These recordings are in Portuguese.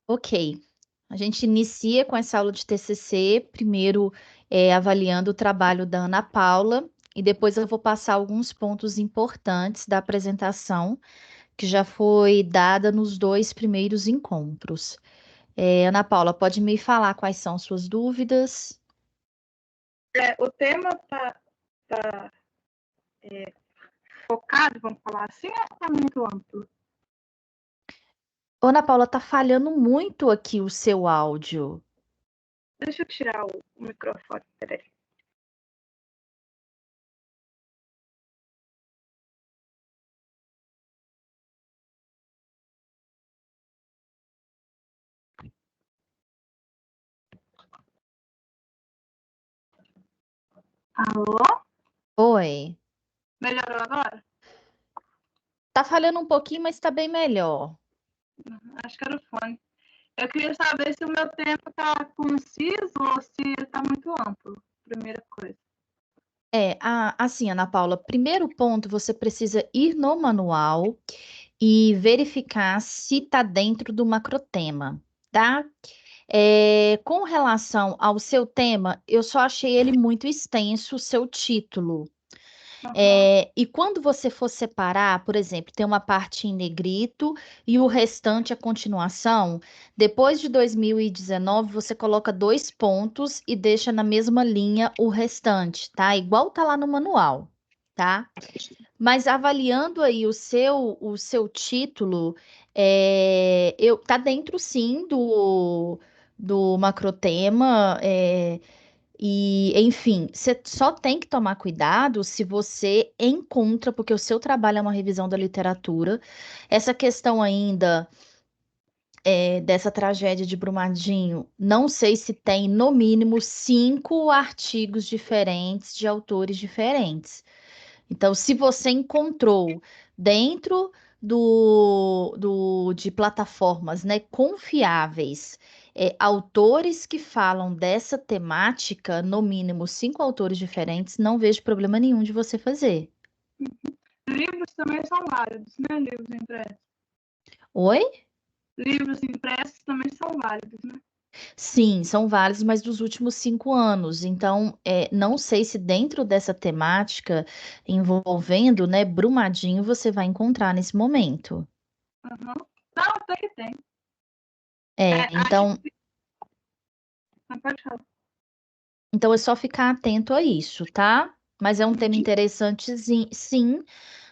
Ok. A gente inicia com essa aula de TCC, primeiro avaliando o trabalho da Ana Paula, e depois eu vou passar alguns pontos importantes da apresentação que já foi dada nos dois primeiros encontros. Ana Paula, pode me falar quais são suas dúvidas? O tema está focado, vamos falar assim, ou está muito amplo? Ana Paula, tá falhando muito aqui o seu áudio. Deixa eu tirar o microfone, peraí. Alô? Oi. Melhorou agora? Tá falhando um pouquinho, mas tá bem melhor. Acho que era o fone. Eu queria saber se o meu tempo está conciso ou se está muito amplo. Primeira coisa. Assim, Ana Paula, primeiro ponto, você precisa ir no manual e verificar se está dentro do macrotema, tá? Com relação ao seu tema, eu só achei ele muito extenso, o seu título. Uhum. E quando você for separar, por exemplo, tem uma parte em negrito e o restante, a continuação, depois de 2019, você coloca dois pontos e deixa na mesma linha o restante, tá? Igual tá lá no manual, tá? Mas avaliando aí o seu título, tá dentro sim do macrotema. E, enfim, você só tem que tomar cuidado se você encontra, porque o seu trabalho é uma revisão da literatura, essa questão ainda dessa tragédia de Brumadinho, não sei se tem no mínimo 5 artigos diferentes de autores diferentes. Então, se você encontrou dentro de plataformas, né, confiáveis, autores que falam dessa temática, no mínimo 5 autores diferentes, não vejo problema nenhum de você fazer. Livros também são válidos, né? Livros impressos. Oi? Livros impressos também são válidos, né? Sim, são vários, mas dos últimos 5 anos. Então, não sei se dentro dessa temática envolvendo, né, Brumadinho, você vai encontrar nesse momento. Uhum. Não, até que tem. Acho Então, que. Não pode falar. Então é só ficar atento a isso, tá? Mas é um tema interessante, sim,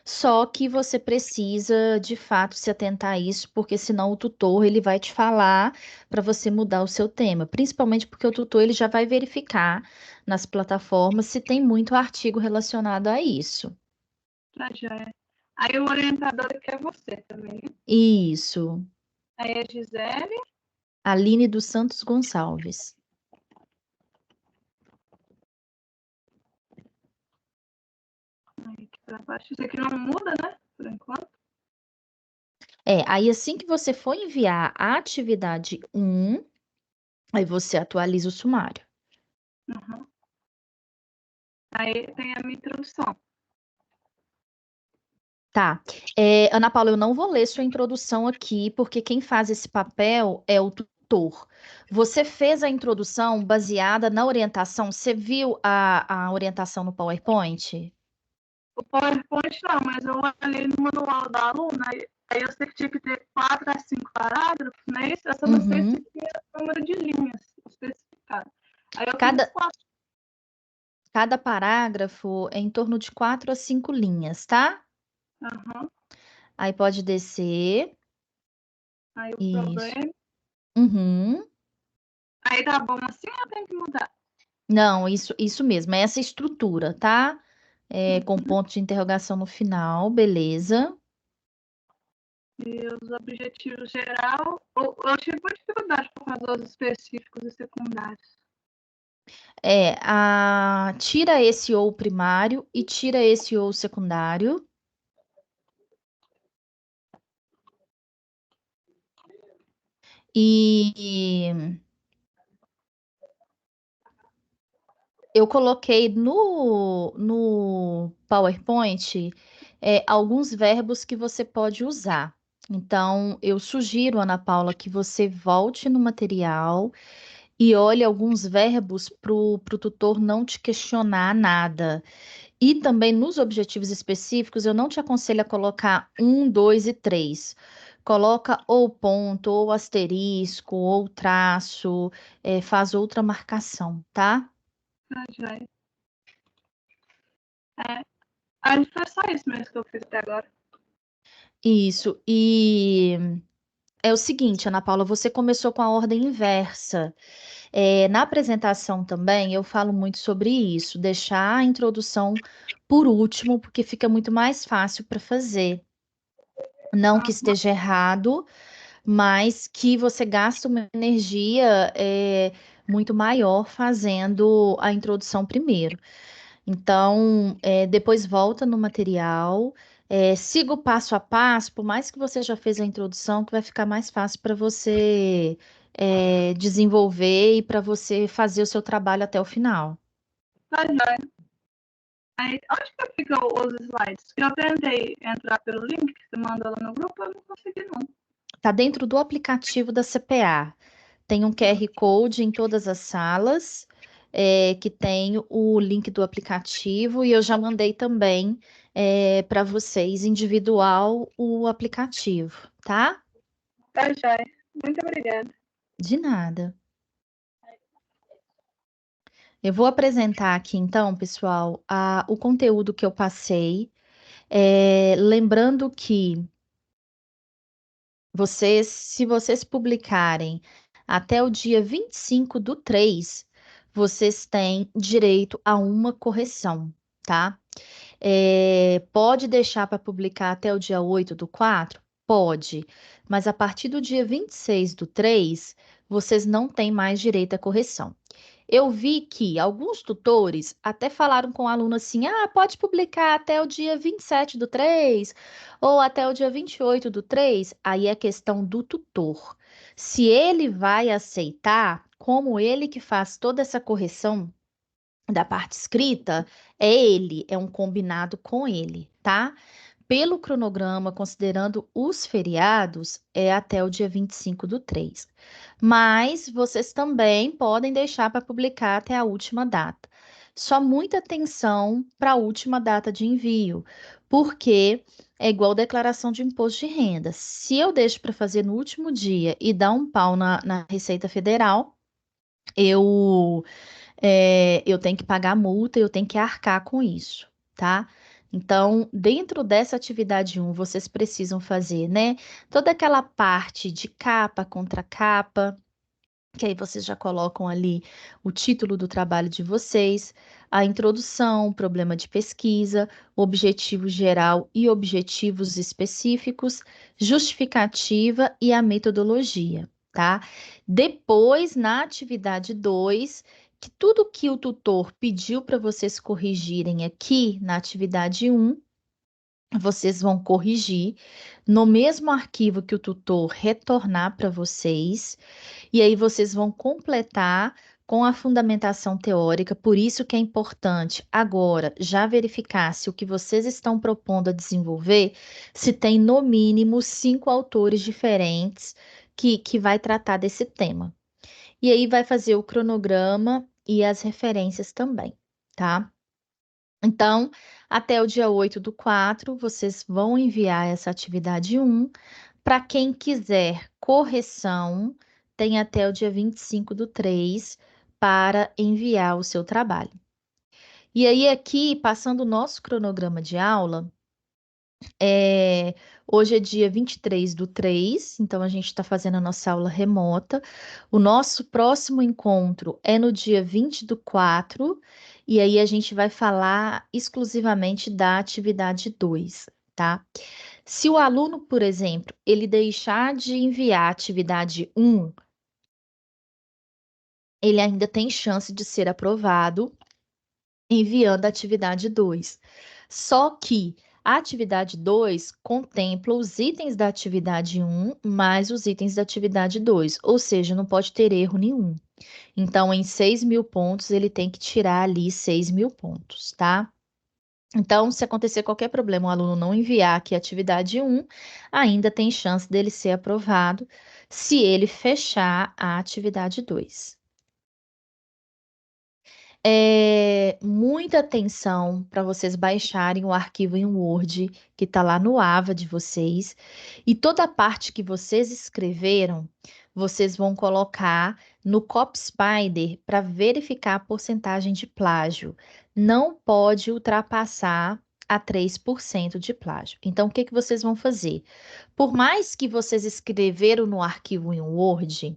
só que você precisa de fato se atentar a isso, porque senão o tutor ele vai te falar para você mudar o seu tema, principalmente porque o tutor ele já vai verificar nas plataformas se tem muito artigo relacionado a isso. Já é. Aí o orientador que é você também, né? Isso. Aí a Gisele. Aline dos Santos Gonçalves. Aí aqui pra baixo. Isso aqui não muda, né? Por enquanto. Aí assim que você for enviar a atividade 1, aí você atualiza o sumário. Uhum. Aí tem a minha introdução. Tá. Ana Paula, eu não vou ler sua introdução aqui, porque quem faz esse papel é o tutor. Você fez a introdução baseada na orientação? Você viu a orientação no PowerPoint? O PowerPoint não, mas eu olhei no manual da aluna, aí eu sei que tinha que ter 4 a 5 parágrafos, né? Isso, eu só não sei se Uhum. tinha número de linhas especificado. Aí eu fiz os Cada, 4. cada parágrafo é em torno de 4 a 5 linhas, tá? Uhum. Aí pode descer. Aí o Isso. problema. Uhum. Aí tá bom assim, eu tenho que mudar. Não, isso mesmo, é essa estrutura, tá? Com ponto de interrogação no final, beleza. E os objetivos geral, eu tive muita dificuldade por fazer os específicos e secundários. Tira esse ou primário e tira esse ou secundário. E eu coloquei no PowerPoint alguns verbos que você pode usar. Então, eu sugiro, Ana Paula, que você volte no material e olhe alguns verbos para o tutor não te questionar nada. E também nos objetivos específicos, eu não te aconselho a colocar um, dois e três. Coloca ou ponto, ou asterisco, ou traço, faz outra marcação, tá? Tá, joia. Aí foi só isso mesmo que eu fiz até agora. Isso. E é o seguinte, Ana Paula, você começou com a ordem inversa. Na apresentação também eu falo muito sobre isso, deixar a introdução por último, porque fica muito mais fácil para fazer. Não que esteja errado, mas que você gasta uma energia muito maior fazendo a introdução primeiro. Então, depois volta no material, siga o passo a passo, por mais que você já fez a introdução, que vai ficar mais fácil para você desenvolver e para você fazer o seu trabalho até o final. Tá, joia. Aí, onde que ficam os slides? Eu tentei entrar pelo link que você mandou lá no grupo, eu não consegui não. Está dentro do aplicativo da CPA. Tem um QR Code em todas as salas, que tem o link do aplicativo, e eu já mandei também para vocês individual o aplicativo, tá? Tá, joia. Muito obrigada. De nada. Eu vou apresentar aqui então, pessoal, o conteúdo que eu passei. Lembrando que se vocês publicarem até o dia 25/3, vocês têm direito a uma correção, tá? Pode deixar para publicar até o dia 8/4? Pode, mas a partir do dia 26/3, vocês não têm mais direito à correção. Eu vi que alguns tutores até falaram com o aluno assim: pode publicar até o dia 27/3 ou até o dia 28/3. Aí é questão do tutor. Se ele vai aceitar, como ele que faz toda essa correção da parte escrita, é um combinado com ele, tá? Pelo cronograma, considerando os feriados, é até o dia 25/3. Mas vocês também podem deixar para publicar até a última data. Só muita atenção para a última data de envio, porque é igual declaração de imposto de renda. Se eu deixo para fazer no último dia e dar um pau na Receita Federal, eu eu tenho que pagar multa, eu tenho que arcar com isso, tá? Então, dentro dessa atividade um, vocês precisam fazer, né? Toda aquela parte de capa contra capa, que aí vocês já colocam ali o título do trabalho de vocês, a introdução, problema de pesquisa, objetivo geral e objetivos específicos, justificativa e a metodologia, tá? Depois, na atividade 2, que tudo que o tutor pediu para vocês corrigirem aqui na atividade um, vocês vão corrigir no mesmo arquivo que o tutor retornar para vocês, e aí vocês vão completar com a fundamentação teórica. Por isso que é importante agora já verificar se o que vocês estão propondo a desenvolver, se tem no mínimo 5 autores diferentes que vai tratar desse tema. E aí vai fazer o cronograma e as referências também, tá? Então, até o dia 8/4, vocês vão enviar essa atividade 1. Para quem quiser correção, tem até o dia 25/3 para enviar o seu trabalho. E aí, aqui, passando o nosso cronograma de aula, hoje é dia 23/3, então a gente está fazendo a nossa aula remota. O nosso próximo encontro é no dia 20/4, e aí a gente vai falar exclusivamente da atividade 2, tá? Se o aluno, por exemplo, ele deixar de enviar a atividade 1, ele ainda tem chance de ser aprovado enviando a atividade 2. Só que a atividade 2 contempla os itens da atividade 1 mais os itens da atividade 2, ou seja, não pode ter erro nenhum. Então, em 6.000 pontos, ele tem que tirar ali 6.000 pontos, tá? Então, se acontecer qualquer problema, o aluno não enviar aqui a atividade 1, ainda tem chance dele ser aprovado se ele fechar a atividade 2. Muita atenção para vocês baixarem o arquivo em Word que está lá no AVA de vocês. E toda a parte que vocês escreveram, vocês vão colocar no CopySpider para verificar a porcentagem de plágio. Não pode ultrapassar a 3% de plágio. Então, o que que vocês vão fazer? Por mais que vocês escreveram no arquivo em Word,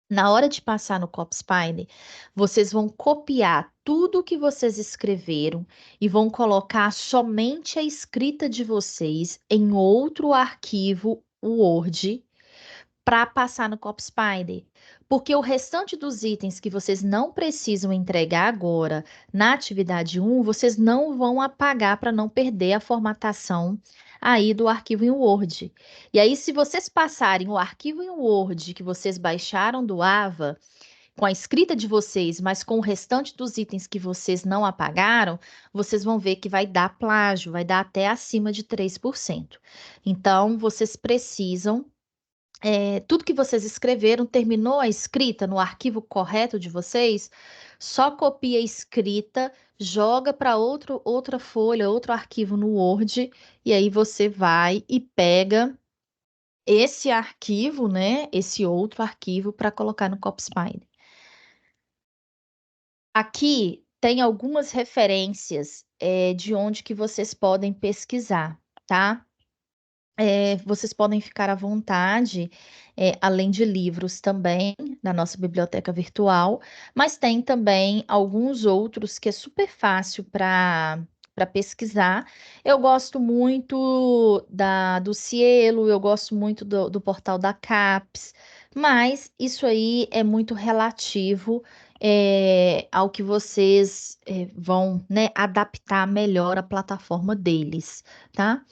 na hora de passar no CopySpider, vocês vão copiar tudo o que vocês escreveram e vão colocar somente a escrita de vocês em outro arquivo Word para passar no CopySpider. Porque o restante dos itens que vocês não precisam entregar agora na atividade 1, vocês não vão apagar para não perder a formatação aí do arquivo em Word. E aí, se vocês passarem o arquivo em Word que vocês baixaram do AVA, com a escrita de vocês, mas com o restante dos itens que vocês não apagaram, vocês vão ver que vai dar plágio, vai dar até acima de 3%. Então, vocês precisam tudo que vocês escreveram, terminou a escrita no arquivo correto de vocês, só copia a escrita, joga para outra folha, outro arquivo no Word, e aí você vai e pega esse arquivo, né? Esse outro arquivo para colocar no CopySpider. Aqui tem algumas referências de onde que vocês podem pesquisar, tá? Vocês podem ficar à vontade, além de livros também, na nossa biblioteca virtual, mas tem também alguns outros que é super fácil para pesquisar. Eu gosto muito do Cielo, eu gosto muito do portal da CAPES, mas isso aí é muito relativo, ao que vocês vão, né, adaptar melhor a plataforma deles, tá?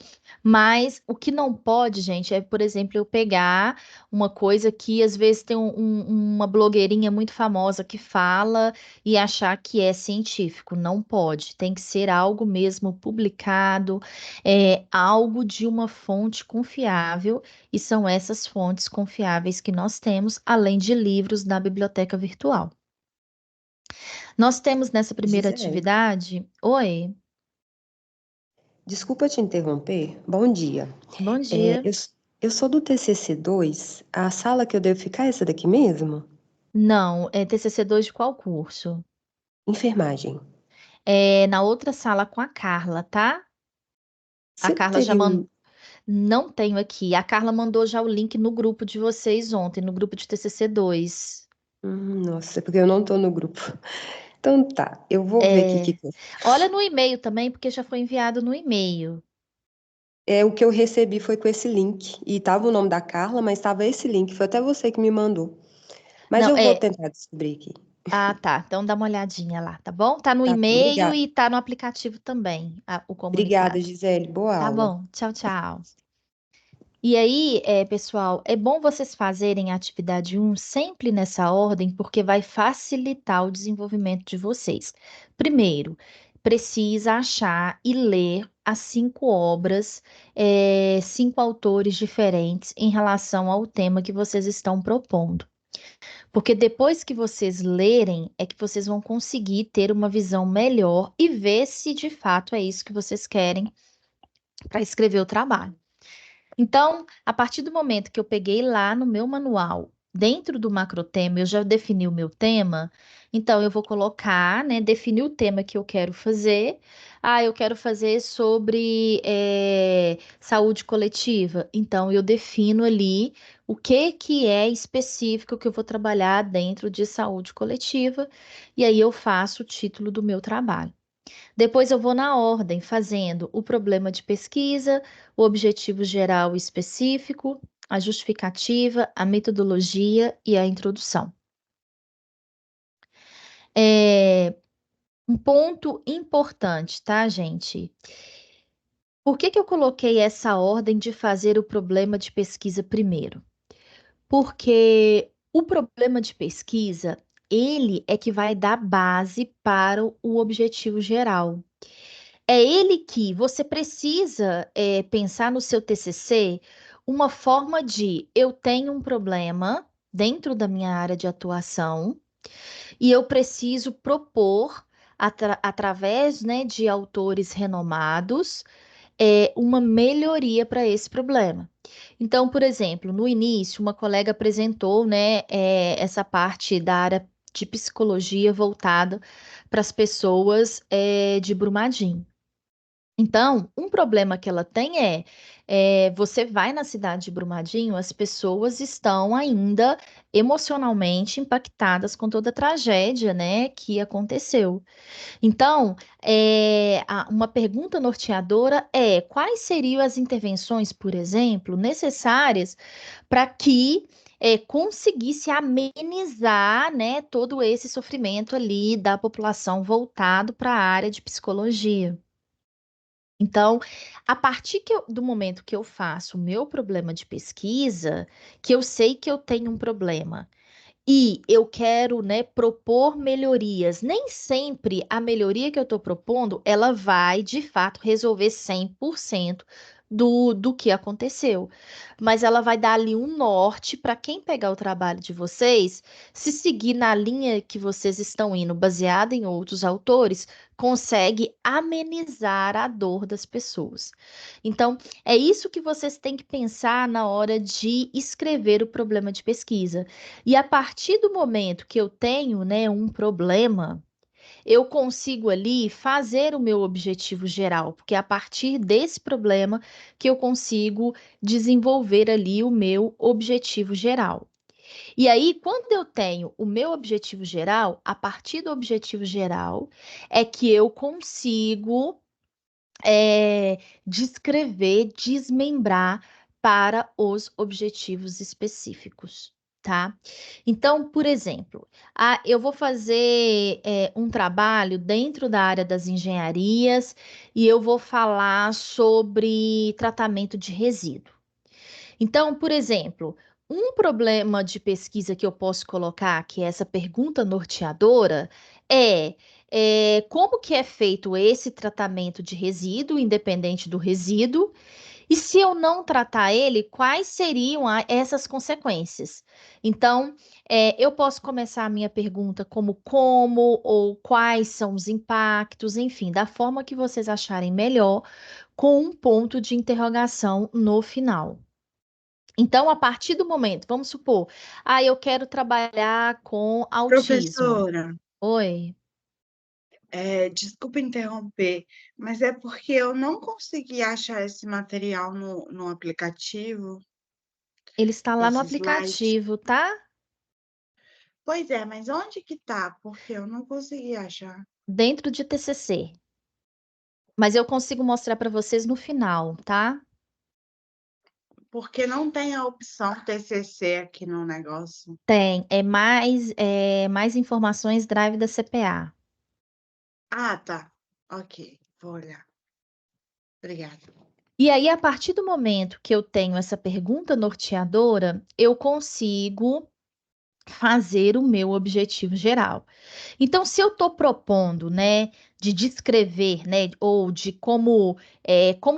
Mas o que não pode, gente, é, por exemplo, eu pegar uma coisa que às vezes tem uma blogueirinha muito famosa que fala e achar que é científico. Não pode. Tem que ser algo mesmo publicado, algo de uma fonte confiável, e são essas fontes confiáveis que nós temos, além de livros na biblioteca virtual. Nós temos nessa primeira Gisele, atividade. Oi, desculpa te interromper. Bom dia. bom É, dia. eu sou do TCC2. A sala que eu devo ficar é essa daqui mesmo? Não, é TCC2 de qual curso? Enfermagem. Na outra sala com a Carla, tá? A Você não Carla já teria mandou. um. Não tenho aqui. A Carla mandou já o link no grupo de vocês ontem, no grupo de TCC2. Nossa, porque eu não tô no grupo. Então tá, eu vou ver aqui É, olha no e-mail também, porque já foi enviado no e-mail. o que eu recebi foi com esse link. E tava o nome da Carla, mas tava esse link. Foi até você que me mandou. Mas Não, eu vou tentar descobrir aqui. Ah, tá. Então dá uma olhadinha lá, tá bom? Tá no Tá bom, e-mail obrigada. e tá no aplicativo também, o Obrigada, comunicado. Gisele. Boa Tá aula. bom. Tchau, tchau. E aí, pessoal, é bom vocês fazerem a atividade 1 sempre nessa ordem, porque vai facilitar o desenvolvimento de vocês. Primeiro, precisa achar e ler as 5 obras, 5 autores diferentes em relação ao tema que vocês estão propondo. Porque depois que vocês lerem, é que vocês vão conseguir ter uma visão melhor e ver se de fato é isso que vocês querem para escrever o trabalho. Então, a partir do momento que eu peguei lá no meu manual, dentro do macrotema, eu já defini o meu tema, então eu vou colocar, né, definir o tema que eu quero fazer. Ah, eu quero fazer sobre saúde coletiva. Então, eu defino ali o que que é específico que eu vou trabalhar dentro de saúde coletiva, e aí eu faço o título do meu trabalho. Depois eu vou na ordem, fazendo o problema de pesquisa, o objetivo geral e específico, a justificativa, a metodologia e a introdução. É, um ponto importante, tá, gente? Por que que eu coloquei essa ordem de fazer o problema de pesquisa primeiro? Porque o problema de pesquisa, ele é que vai dar base para o objetivo geral. é ele que você precisa pensar no seu TCC uma forma de eu tenho um problema dentro da minha área de atuação e eu preciso propor através, né, de autores renomados uma melhoria para esse problema. Então, por exemplo, no início, uma colega apresentou, né, essa parte da área de psicologia voltada para as pessoas de Brumadinho. Então, um problema que ela tem você vai na cidade de Brumadinho, as pessoas estão ainda emocionalmente impactadas com toda a tragédia, né, que aconteceu. Então, uma pergunta norteadora é: quais seriam as intervenções, por exemplo, necessárias para que conseguisse amenizar, né, todo esse sofrimento ali da população voltado para a área de psicologia? Então, a partir do momento que eu faço o meu problema de pesquisa, que eu sei que eu tenho um problema e eu quero, né, propor melhorias. Nem sempre a melhoria que eu estou propondo, ela vai, de fato, resolver 100% do que aconteceu. Mas ela vai dar ali um norte para quem pegar o trabalho de vocês, se seguir na linha que vocês estão indo, baseada em outros autores, consegue amenizar a dor das pessoas. Então, é isso que vocês têm que pensar na hora de escrever o problema de pesquisa. E a partir do momento que eu tenho, né, um problema, eu consigo ali fazer o meu objetivo geral, porque é a partir desse problema que eu consigo desenvolver ali o meu objetivo geral. E aí, quando eu tenho o meu objetivo geral, a partir do objetivo geral é que eu consigo descrever, desmembrar para os objetivos específicos, tá? Então, por exemplo, eu vou fazer um trabalho dentro da área das engenharias e eu vou falar sobre tratamento de resíduo. Então, por exemplo, um problema de pesquisa que eu posso colocar, que é essa pergunta norteadora, como que é feito esse tratamento de resíduo, independente do resíduo, e se eu não tratar ele, quais seriam essas consequências? Então, eu posso começar a minha pergunta como ou quais são os impactos, enfim, da forma que vocês acharem melhor, com um ponto de interrogação no final. Então, a partir do momento, vamos supor, eu quero trabalhar com autismo. Professora, Oi, desculpa interromper, mas é porque eu não consegui achar esse material no aplicativo, ele está lá no esse slide. aplicativo, tá? Pois é, mas onde que tá? Porque eu não consegui achar. Dentro de TCC. Mas eu consigo mostrar para vocês no final, tá? Porque não tem a opção TCC aqui no negócio. Tem, mais informações Drive da CPA. Ah, tá. Ok, vou olhar. Obrigada. E aí, a partir do momento que eu tenho essa pergunta norteadora, eu consigo fazer o meu objetivo geral. Então, se eu estou propondo, né, de descrever, né, ou de como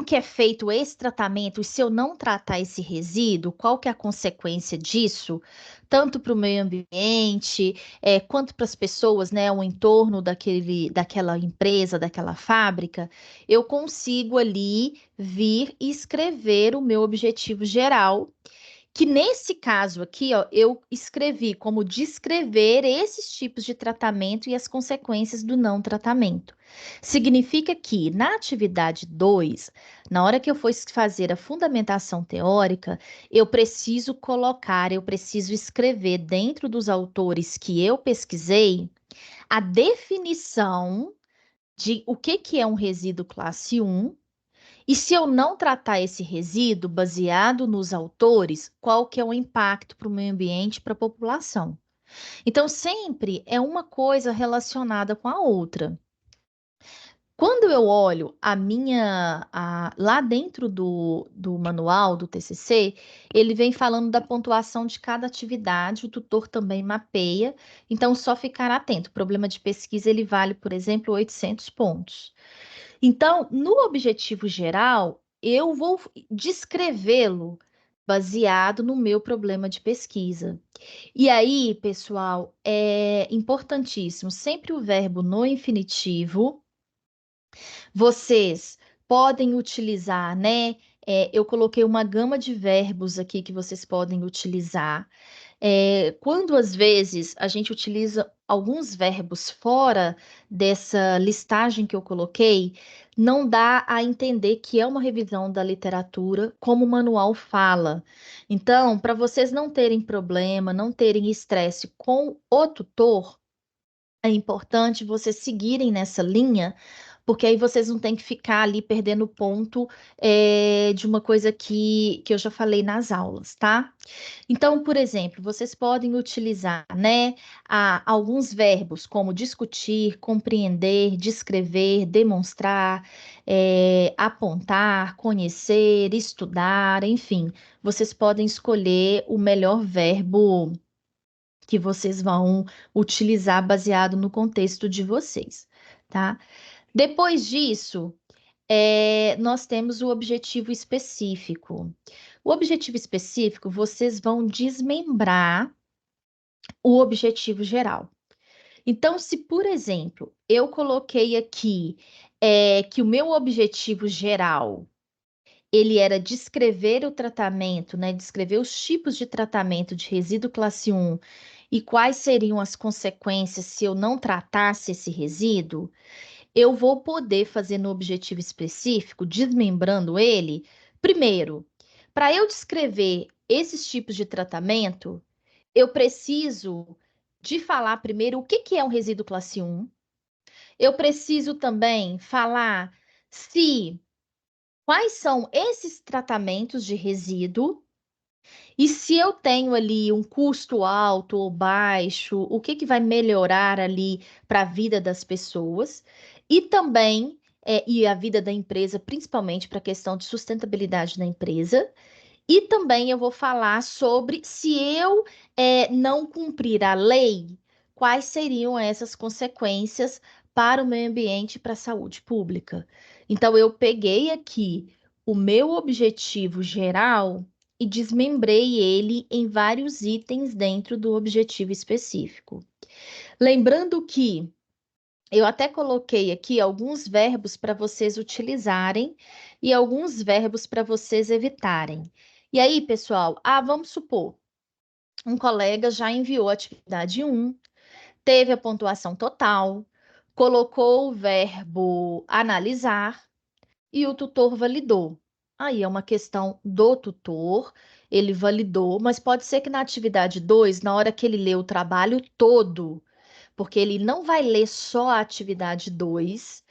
que é feito esse tratamento, e se eu não tratar esse resíduo, qual que é a consequência disso, tanto para o meio ambiente, quanto para as pessoas, né, o entorno daquela empresa, daquela fábrica, eu consigo ali vir e escrever o meu objetivo geral, que nesse caso aqui, ó, eu escrevi como descrever esses tipos de tratamento e as consequências do não tratamento. Significa que na atividade 2, na hora que eu for fazer a fundamentação teórica, eu preciso escrever dentro dos autores que eu pesquisei a definição de o que é um resíduo classe 1. E se eu não tratar esse resíduo baseado nos autores, qual que é o impacto para o meio ambiente e para a população? Então, sempre é uma coisa relacionada com a outra. Quando eu olho lá dentro do manual do TCC, ele vem falando da pontuação de cada atividade, o tutor também mapeia, então só ficar atento. O problema de pesquisa, ele vale, por exemplo, 800 pontos. Então, no objetivo geral, eu vou descrevê-lo baseado no meu problema de pesquisa. E aí, pessoal, é importantíssimo sempre o verbo no infinitivo. Vocês podem utilizar, né? Eu coloquei uma gama de verbos aqui que vocês podem utilizar. Quando às vezes a gente utiliza alguns verbos fora dessa listagem que eu coloquei, não dá a entender que é uma revisão da literatura, como o manual fala. Então, para vocês não terem problema, não terem estresse com o tutor, é importante vocês seguirem nessa linha, porque aí vocês não têm que ficar ali perdendo ponto de uma coisa que eu já falei nas aulas, tá? Então, por exemplo, vocês podem utilizar, né, alguns verbos como discutir, compreender, descrever, demonstrar, apontar, conhecer, estudar, enfim, vocês podem escolher o melhor verbo que vocês vão utilizar baseado no contexto de vocês, tá? Depois disso, nós temos o objetivo específico. O objetivo específico, vocês vão desmembrar o objetivo geral. Então, se, por exemplo, eu coloquei aqui que o meu objetivo geral ele era descrever o tratamento, né? Descrever os tipos de tratamento de resíduo classe 1 e quais seriam as consequências se eu não tratasse esse resíduo, eu vou poder fazer no objetivo específico, desmembrando ele. Primeiro, para eu descrever esses tipos de tratamento, eu preciso de falar primeiro o que é um resíduo classe 1. Eu preciso também falar se quais são esses tratamentos de resíduo e se eu tenho ali um custo alto ou baixo, o que vai melhorar ali para a vida das pessoas e também e a vida da empresa, principalmente para a questão de sustentabilidade da empresa. E também eu vou falar sobre se eu não cumprir a lei, quais seriam essas consequências para o meio ambiente e para a saúde pública. Então, eu peguei aqui o meu objetivo geral e desmembrei ele em vários itens dentro do objetivo específico. Lembrando que eu até coloquei aqui alguns verbos para vocês utilizarem e alguns verbos para vocês evitarem. E aí, pessoal, vamos supor, um colega já enviou a atividade 1, teve a pontuação total, colocou o verbo analisar e o tutor validou. Aí é uma questão do tutor, ele validou, mas pode ser que na atividade 2, na hora que ele lê o trabalho todo, porque ele não vai ler só a atividade 2,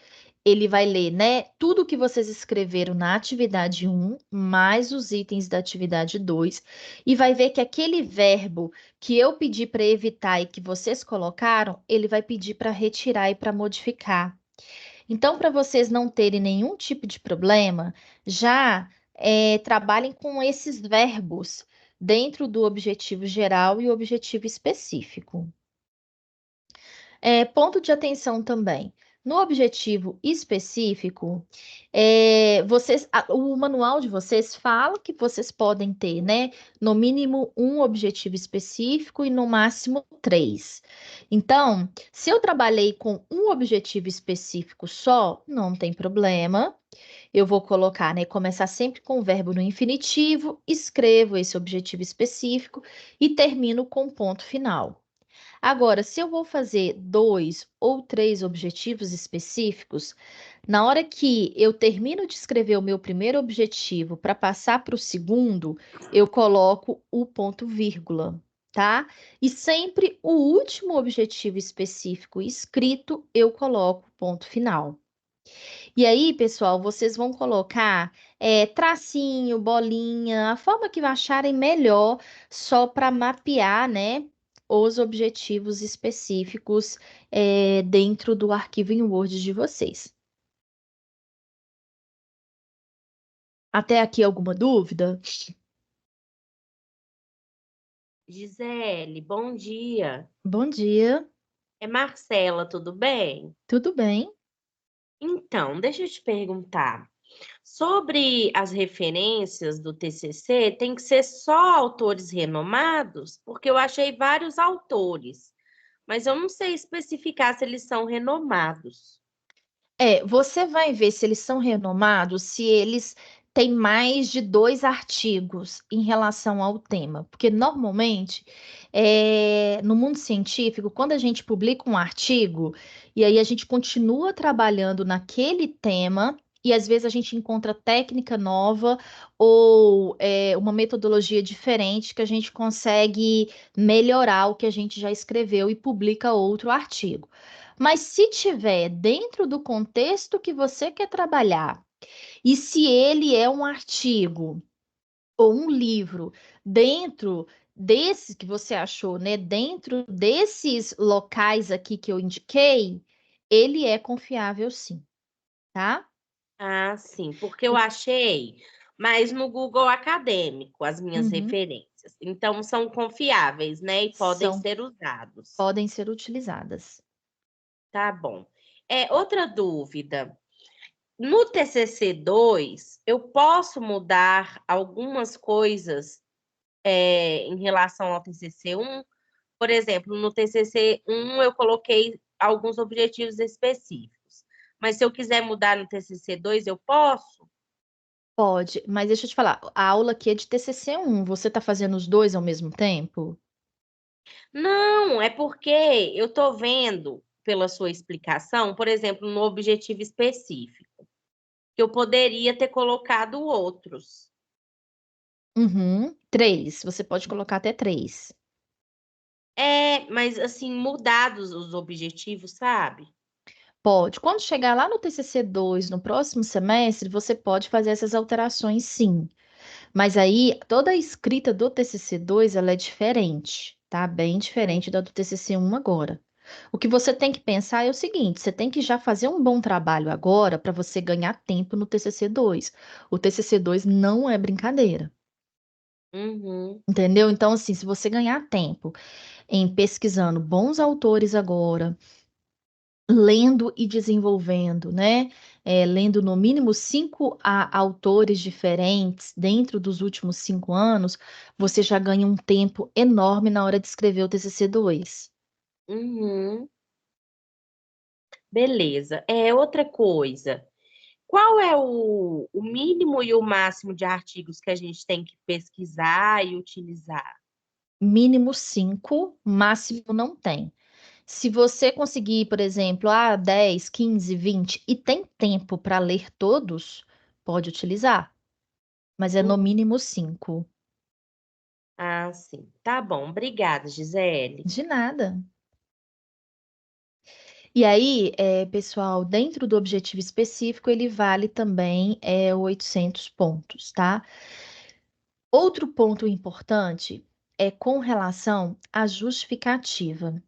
ele vai ler, né, tudo que vocês escreveram na atividade 1, mais os itens da atividade 2, e vai ver que aquele verbo que eu pedi para evitar e que vocês colocaram, ele vai pedir para retirar e para modificar. Então, para vocês não terem nenhum tipo de problema, já trabalhem com esses verbos dentro do objetivo geral e objetivo específico. Ponto de atenção também. No objetivo específico, o manual de vocês fala que vocês podem ter, né, no mínimo um objetivo específico e no máximo 3. Então, se eu trabalhei com um objetivo específico só, não tem problema. Eu vou colocar, né, começar sempre com o verbo no infinitivo, escrevo esse objetivo específico e termino com ponto final. Agora, se eu vou fazer 2 ou 3 objetivos específicos, na hora que eu termino de escrever o meu primeiro objetivo para passar para o segundo, eu coloco o ponto vírgula, tá? E sempre o último objetivo específico escrito, eu coloco ponto final. E aí, pessoal, vocês vão colocar tracinho, bolinha, a forma que acharem melhor, só para mapear, né, os objetivos específicos dentro do arquivo em Word de vocês. Até aqui alguma dúvida? Gisele, bom dia. Bom dia, É Marcela, tudo bem? tudo bem? Então, deixa eu te perguntar. Sobre as referências do TCC, tem que ser só autores renomados? Porque eu achei vários autores, mas eu não sei especificar se eles são renomados. Você vai ver se eles são renomados, se eles têm mais de 2 artigos em relação ao tema. Porque normalmente, no mundo científico, quando a gente publica um artigo, e aí a gente continua trabalhando naquele tema, e às vezes a gente encontra técnica nova ou uma metodologia diferente que a gente consegue melhorar o que a gente já escreveu e publica outro artigo. Mas se tiver dentro do contexto que você quer trabalhar, e se ele é um artigo ou um livro dentro desse que você achou, né, dentro desses locais aqui que eu indiquei, ele é confiável sim, tá? Ah, sim, porque eu achei, mas no Google Acadêmico, as minhas Uhum. referências. Então, são confiáveis, né? E podem São, ser usados. podem ser utilizadas. Tá bom. Outra dúvida. No TCC 2, eu posso mudar algumas coisas em relação ao TCC 1? Por exemplo, no TCC 1 eu coloquei alguns objetivos específicos, mas se eu quiser mudar no TCC 2, eu posso? Pode, mas deixa eu te falar, a aula aqui é de TCC 1, você está fazendo os dois ao mesmo tempo? Não, é porque eu estou vendo pela sua explicação, por exemplo, no objetivo específico, que eu poderia ter colocado outros. Uhum. 3, você pode colocar até 3. Mas assim, mudados os objetivos, sabe? Pode. Quando chegar lá no TCC 2, no próximo semestre, você pode fazer essas alterações, sim. Mas aí, toda a escrita do TCC 2, ela é diferente, tá? Bem diferente da do TCC 1 agora. O que você tem que pensar é o seguinte: você tem que já fazer um bom trabalho agora para você ganhar tempo no TCC 2. O TCC 2 não é brincadeira, Uhum, entendeu? Então, assim, se você ganhar tempo em pesquisando bons autores agora, lendo e desenvolvendo, né? Lendo no mínimo 5 autores diferentes dentro dos últimos 5 anos, você já ganha um tempo enorme na hora de escrever o TCC 2. uhum. Beleza. Outra coisa. Qual é o mínimo e o máximo de artigos que a gente tem que pesquisar e utilizar? Mínimo 5, máximo não tem. Se você conseguir, por exemplo, 10, 15, 20 e tem tempo para ler todos, pode utilizar, mas é no Uhum. mínimo 5. Ah, sim. Tá bom. Obrigada, Gisele. De nada. E aí, pessoal, dentro do objetivo específico, ele vale também 800 pontos, tá? Outro ponto importante é com relação à justificativa.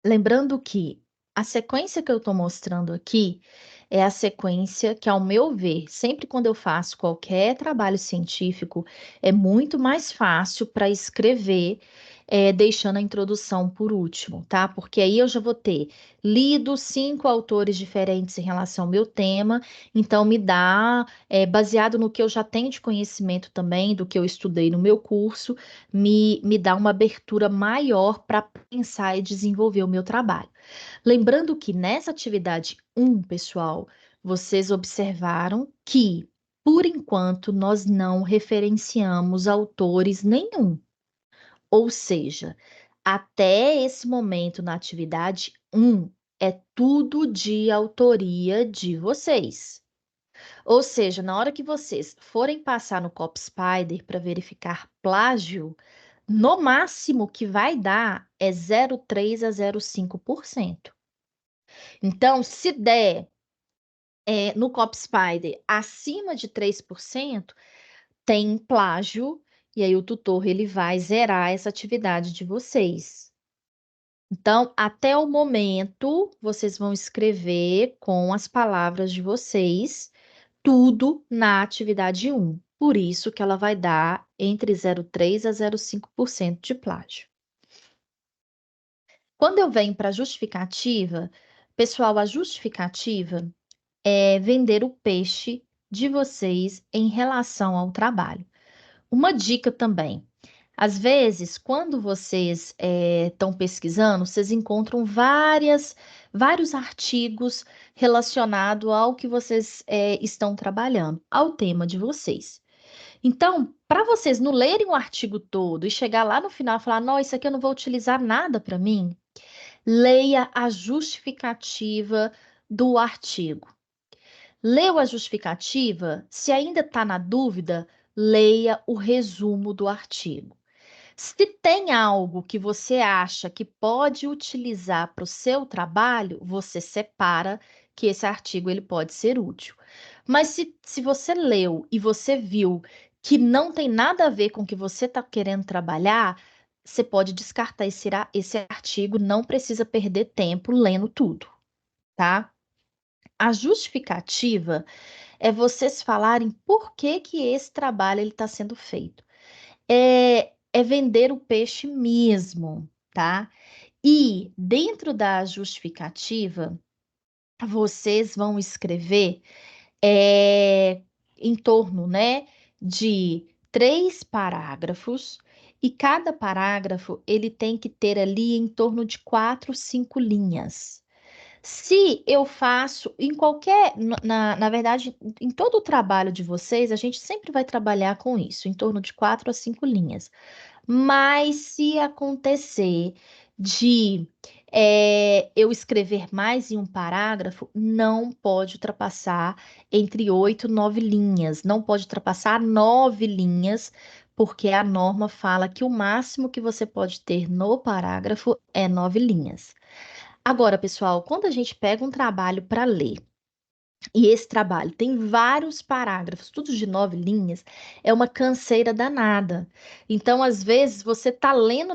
Lembrando que a sequência que eu estou mostrando aqui é a sequência que, ao meu ver, sempre quando eu faço qualquer trabalho científico, é muito mais fácil para escrever, deixando a introdução por último, tá? Porque aí eu já vou ter lido 5 autores diferentes em relação ao meu tema, então me dá, baseado no que eu já tenho de conhecimento também, do que eu estudei no meu curso, me dá uma abertura maior para pensar e desenvolver o meu trabalho. Lembrando que nessa atividade 1, pessoal, vocês observaram que, por enquanto, nós não referenciamos autores nenhum. Ou seja, até esse momento na atividade 1, é tudo de autoria de vocês. Ou seja, na hora que vocês forem passar no CopSpider para verificar plágio, no máximo que vai dar é 0,3 a 0,5%. Então, se der no CopSpider acima de 3%, tem plágio, e aí o tutor ele vai zerar essa atividade de vocês. Então, até o momento, vocês vão escrever com as palavras de vocês, tudo na atividade 1. Por isso que ela vai dar entre 0,3% a 0,5% de plágio. Quando eu venho para a justificativa, pessoal, a justificativa é vender o peixe de vocês em relação ao trabalho. Uma dica também. Às vezes, quando vocês estão pesquisando, vocês encontram vários artigos relacionados ao que vocês estão trabalhando, ao tema de vocês. Então, para vocês não lerem o artigo todo e chegar lá no final e falar, não, isso aqui eu não vou utilizar nada para mim, leia a justificativa do artigo. Leu a justificativa? Se ainda está na dúvida, leia o resumo do artigo. Se tem algo que você acha que pode utilizar para o seu trabalho, você separa que esse artigo ele pode ser útil. Mas se você leu e você viu que não tem nada a ver com o que você está querendo trabalhar, você pode descartar esse artigo, não precisa perder tempo lendo tudo, tá? A justificativa é vocês falarem por que que esse trabalho está sendo feito. É vender o peixe mesmo, tá? E dentro da justificativa, vocês vão escrever em torno, né, de 3 parágrafos, e cada parágrafo ele tem que ter ali em torno de 4, 5 linhas. Se eu faço em qualquer, na verdade, em todo o trabalho de vocês, a gente sempre vai trabalhar com isso, em torno de 4 a 5 linhas. Mas se acontecer de eu escrever mais em um parágrafo, não pode ultrapassar entre 8 e 9 linhas, não pode ultrapassar 9 linhas, porque a norma fala que o máximo que você pode ter no parágrafo é 9 linhas. Agora, pessoal, quando a gente pega um trabalho para ler, e esse trabalho tem vários parágrafos, tudo de 9 linhas, é uma canseira danada. Então, às vezes, você tá lendo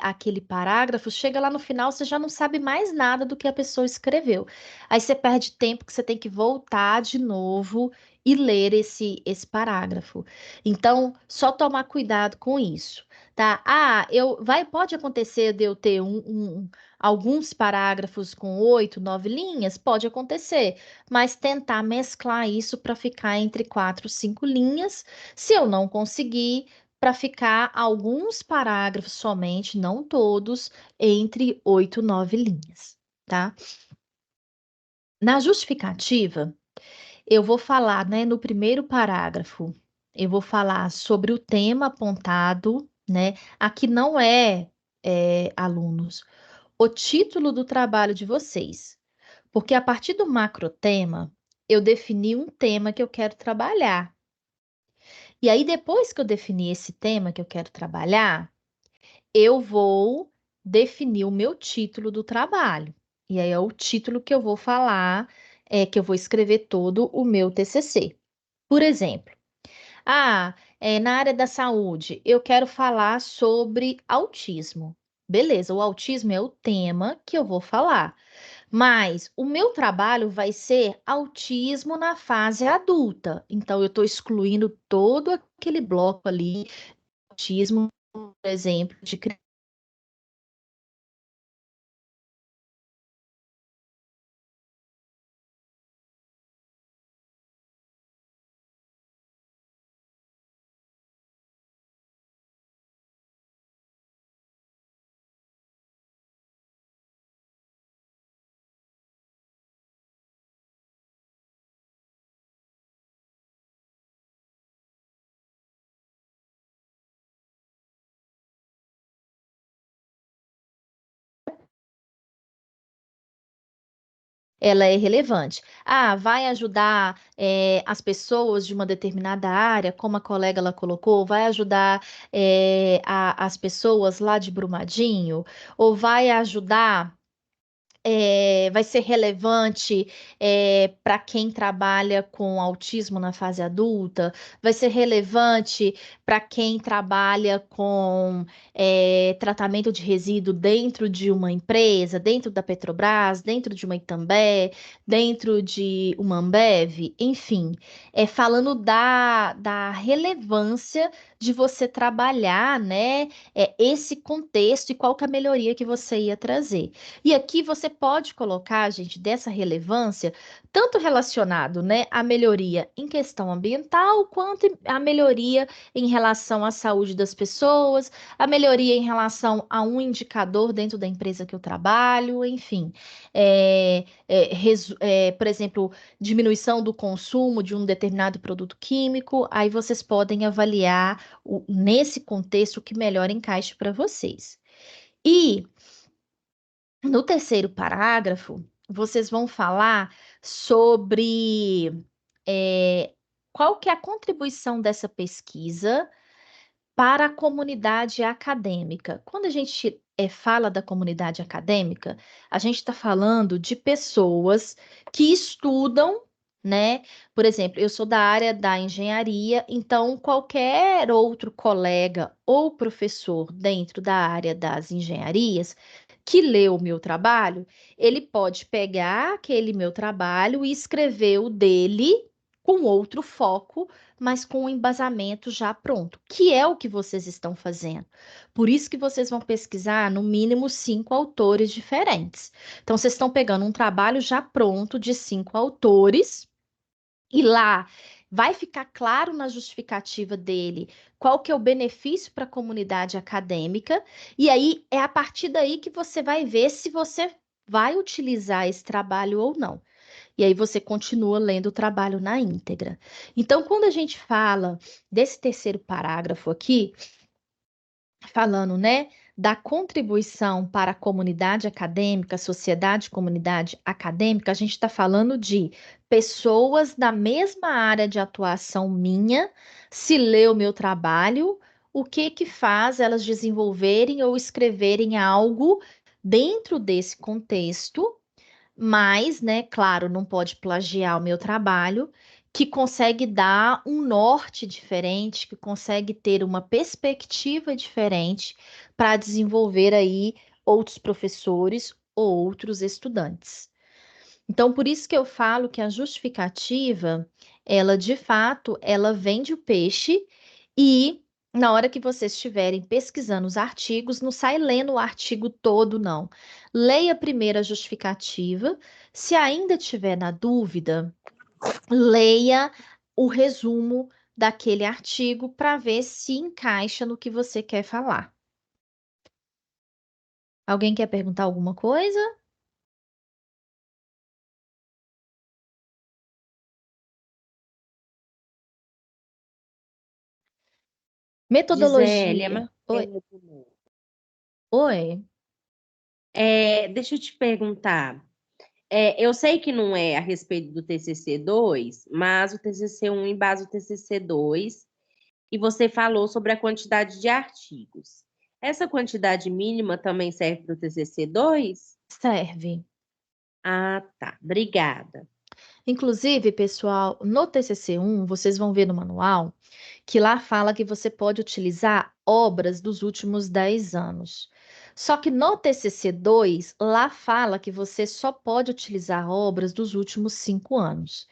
aquele parágrafo, chega lá no final, você já não sabe mais nada do que a pessoa escreveu. Aí você perde tempo que você tem que voltar de novo e ler esse parágrafo. Então, só tomar cuidado com isso, tá? Pode acontecer de eu ter alguns parágrafos com 8, 9 linhas? Pode acontecer, mas tentar mesclar isso para ficar entre 4 e 5 linhas. Se eu não conseguir, para ficar alguns parágrafos somente, não todos, entre 8 e 9 linhas, tá? Na justificativa, eu vou falar, né, no primeiro parágrafo, eu vou falar sobre o tema apontado, né? Aqui não alunos, o título do trabalho de vocês. Porque a partir do macrotema, eu defini um tema que eu quero trabalhar. E aí, depois que eu definir esse tema que eu quero trabalhar, eu vou definir o meu título do trabalho. E aí é o título que eu vou falar, que eu vou escrever todo o meu TCC. Por exemplo, na área da saúde, eu quero falar sobre autismo. Beleza, o autismo é o tema que eu vou falar. Mas o meu trabalho vai ser autismo na fase adulta. Então, eu estou excluindo todo aquele bloco ali, autismo, por exemplo, de criança. Ela é relevante. Vai ajudar as pessoas de uma determinada área, como a colega ela colocou, vai ajudar as pessoas lá de Brumadinho, ou vai ajudar vai ser relevante para quem trabalha com autismo na fase adulta, vai ser relevante para quem trabalha com tratamento de resíduo dentro de uma empresa, dentro da Petrobras, dentro de uma Itambé, dentro de uma Ambev, enfim, falando da relevância de você trabalhar, né, esse contexto e qual que é a melhoria que você ia trazer. E aqui você pode colocar, gente, dessa relevância, tanto relacionado, né, à melhoria em questão ambiental, quanto a melhoria em relação à saúde das pessoas, a melhoria em relação a um indicador dentro da empresa que eu trabalho, enfim. Por exemplo, diminuição do consumo de um determinado produto químico, aí vocês podem avaliar nesse contexto o que melhor encaixe para vocês. E no terceiro parágrafo, vocês vão falar sobre qual que é a contribuição dessa pesquisa para a comunidade acadêmica. Quando a gente fala da comunidade acadêmica, a gente está falando de pessoas que estudam, né? Por exemplo, eu sou da área da engenharia, então qualquer outro colega ou professor dentro da área das engenharias que lê o meu trabalho, ele pode pegar aquele meu trabalho e escrever o dele com outro foco, mas com o embasamento já pronto, que é o que vocês estão fazendo. Por isso que vocês vão pesquisar no mínimo 5 autores diferentes. Então, vocês estão pegando um trabalho já pronto de 5 autores, e lá vai ficar claro na justificativa dele qual que é o benefício para a comunidade acadêmica, e aí é a partir daí que você vai ver se você vai utilizar esse trabalho ou não. E aí você continua lendo o trabalho na íntegra. Então, quando a gente fala desse terceiro parágrafo aqui, falando, né, da contribuição para a comunidade acadêmica, sociedade e comunidade acadêmica, a gente está falando de pessoas da mesma área de atuação minha, se lê o meu trabalho, o que que faz elas desenvolverem ou escreverem algo dentro desse contexto, mas, né, claro, não pode plagiar o meu trabalho, que consegue dar um norte diferente, que consegue ter uma perspectiva diferente para desenvolver aí outros professores ou outros estudantes. Então, por isso que eu falo que a justificativa, ela de fato, ela vende o peixe e na hora que vocês estiverem pesquisando os artigos, não sai lendo o artigo todo, não. Leia primeiro a justificativa. Se ainda tiver na dúvida, leia o resumo daquele artigo para ver se encaixa no que você quer falar. Alguém quer perguntar alguma coisa? Gisele, é Metodologia. Oi. Marcela de novo. Oi. Deixa eu te perguntar. Eu sei que não é a respeito do TCC2, mas o TCC1 embasa o TCC2 e você falou sobre a quantidade de artigos. Essa quantidade mínima também serve para o TCC2? Serve. Ah, tá. Obrigada. Inclusive, pessoal, no TCC1, vocês vão ver no manual que lá fala que você pode utilizar obras dos últimos 10 anos. Só que no TCC2, lá fala que você só pode utilizar obras dos últimos 5 anos.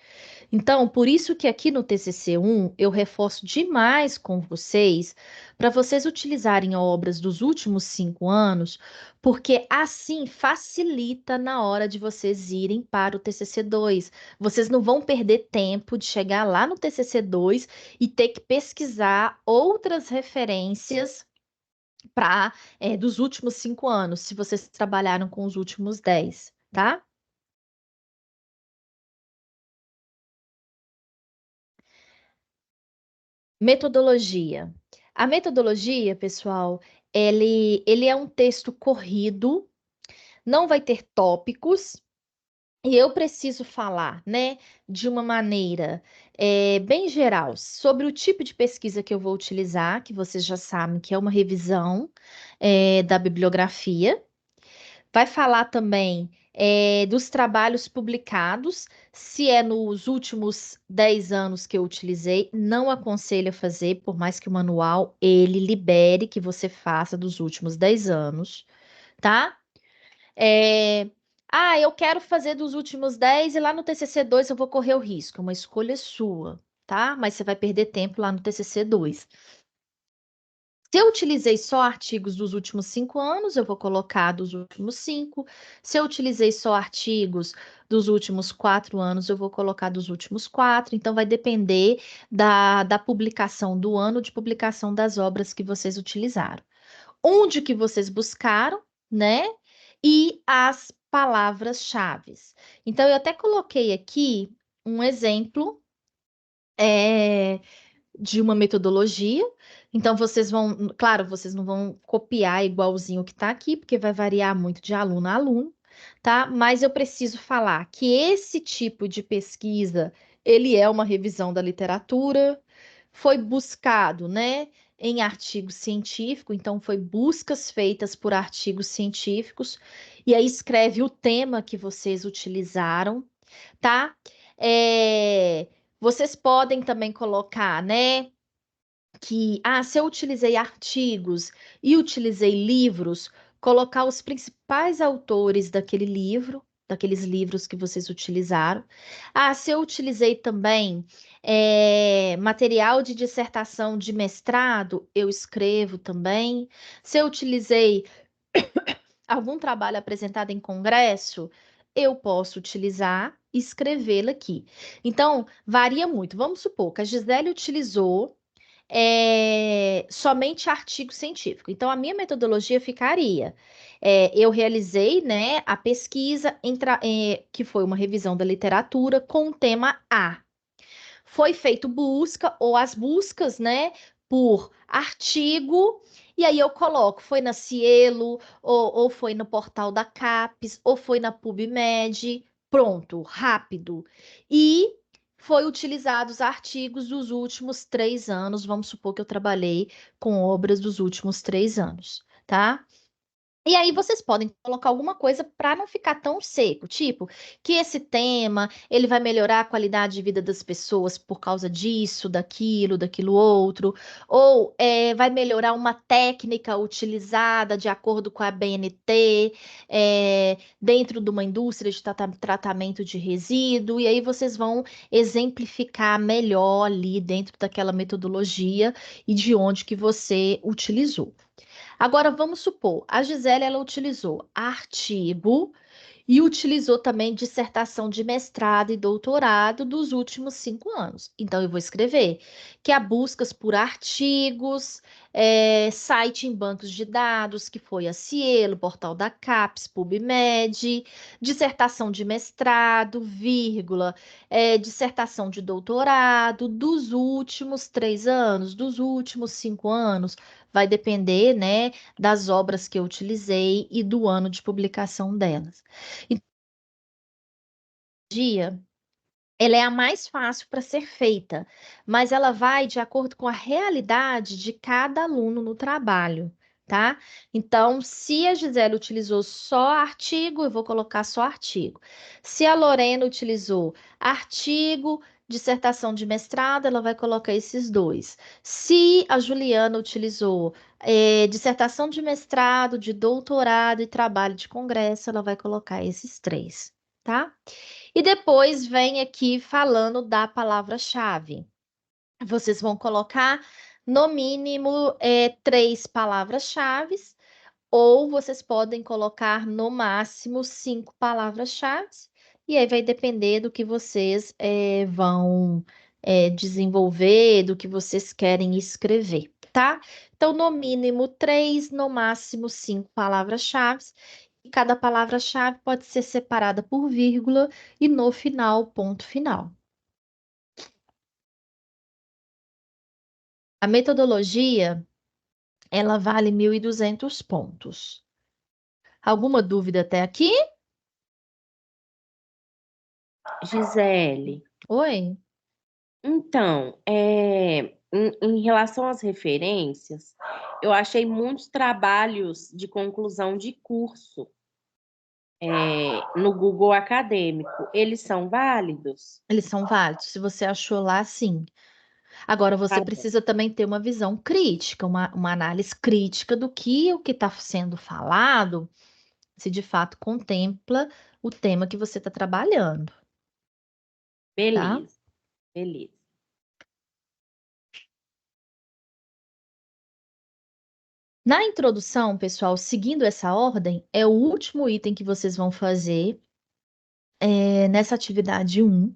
Então, por isso que aqui no TCC1 eu reforço demais com vocês para vocês utilizarem obras dos últimos 5 anos, porque assim facilita na hora de vocês irem para o TCC2. Vocês não vão perder tempo de chegar lá no TCC2 e ter que pesquisar outras referências dos últimos 5 anos, se vocês trabalharam com os últimos 10, tá? Metodologia. A metodologia, pessoal, ele é um texto corrido, não vai ter tópicos, e eu preciso falar, né, de uma maneira bem geral sobre o tipo de pesquisa que eu vou utilizar, que vocês já sabem que é uma revisão da bibliografia. Vai falar também dos trabalhos publicados. Se é nos últimos 10 anos que eu utilizei, não aconselho a fazer, por mais que o manual ele libere que você faça dos últimos 10 anos, tá? Eu quero fazer dos últimos 10 e lá no TCC2 eu vou correr o risco. É uma escolha sua, tá? Mas você vai perder tempo lá no TCC2. Se eu utilizei só artigos dos últimos 5 anos, eu vou colocar dos últimos 5. Se eu utilizei só artigos dos últimos 4 anos, eu vou colocar dos últimos 4. Então, vai depender da publicação, do ano de publicação das obras que vocês utilizaram. Onde que vocês buscaram, né? E as palavras-chave. Então, eu até coloquei aqui um exemplo. De uma metodologia. Então, vocês vão, claro, vocês não vão copiar igualzinho o que está aqui, porque vai variar muito de aluno a aluno, tá? Mas eu preciso falar que esse tipo de pesquisa, ele é uma revisão da literatura, foi buscado, né, em artigo científico, então foi buscas feitas por artigos científicos, e aí escreve o tema que vocês utilizaram, tá? Vocês podem também colocar, né, que, se eu utilizei artigos e utilizei livros, colocar os principais autores daquele livro, daqueles livros que vocês utilizaram. Se eu utilizei também material de dissertação de mestrado, eu escrevo também. Se eu utilizei algum trabalho apresentado em congresso, eu posso utilizar e escrevê-lo aqui. Então, varia muito. Vamos supor que a Gisele utilizou somente artigo científico. Então, a minha metodologia ficaria: eu realizei, né, a pesquisa, que foi uma revisão da literatura com o tema A. Foi feito busca, ou as buscas, né, por artigo, e aí eu coloco, foi na Cielo, ou foi no portal da CAPES, ou foi na PubMed, pronto, rápido. E foi utilizados artigos dos últimos 3 anos, vamos supor que eu trabalhei com obras dos últimos 3 anos, tá? E aí vocês podem colocar alguma coisa para não ficar tão seco, tipo que esse tema ele vai melhorar a qualidade de vida das pessoas por causa disso, daquilo outro, ou vai melhorar uma técnica utilizada de acordo com a BNT dentro de uma indústria de tratamento de resíduo, e aí vocês vão exemplificar melhor ali dentro daquela metodologia e de onde que você utilizou. Agora, vamos supor, a Gisele, ela utilizou artigo e utilizou também dissertação de mestrado e doutorado dos últimos 5 anos. Então, eu vou escrever que há buscas por artigos, site em bancos de dados, que foi a Cielo, portal da CAPES, PubMed, dissertação de mestrado, vírgula, dissertação de doutorado dos últimos 3 anos, dos últimos 5 anos, vai depender, né, das obras que eu utilizei e do ano de publicação delas. Dia, ela é a mais fácil para ser feita, mas ela vai de acordo com a realidade de cada aluno no trabalho, tá? Então, se a Gisele utilizou só artigo, eu vou colocar só artigo. Se a Lorena utilizou artigo, dissertação de mestrado, ela vai colocar esses 2. Se a Juliana utilizou dissertação de mestrado, de doutorado e trabalho de congresso, ela vai colocar esses 3, tá? E depois vem aqui falando da palavra-chave. Vocês vão colocar no mínimo 3 palavras-chave, ou vocês podem colocar no máximo 5 palavras-chave, e aí vai depender do que vocês vão desenvolver, do que vocês querem escrever, tá? Então, no mínimo 3, no máximo 5 palavras-chave. E cada palavra-chave pode ser separada por vírgula e no final, ponto final. A metodologia, ela vale 1.200 pontos. Alguma dúvida até aqui? Gisele, Oi? então, em relação às referências, eu achei muitos trabalhos de conclusão de curso no Google Acadêmico, eles são válidos? Eles são válidos. Se você achou lá, sim. Agora, você Tá bom. precisa também ter uma visão crítica, uma análise crítica do que o que está sendo falado, se de fato contempla o tema que você está trabalhando, tá? Beleza, beleza. Na introdução, pessoal, seguindo essa ordem, é o último item que vocês vão fazer nessa atividade 1.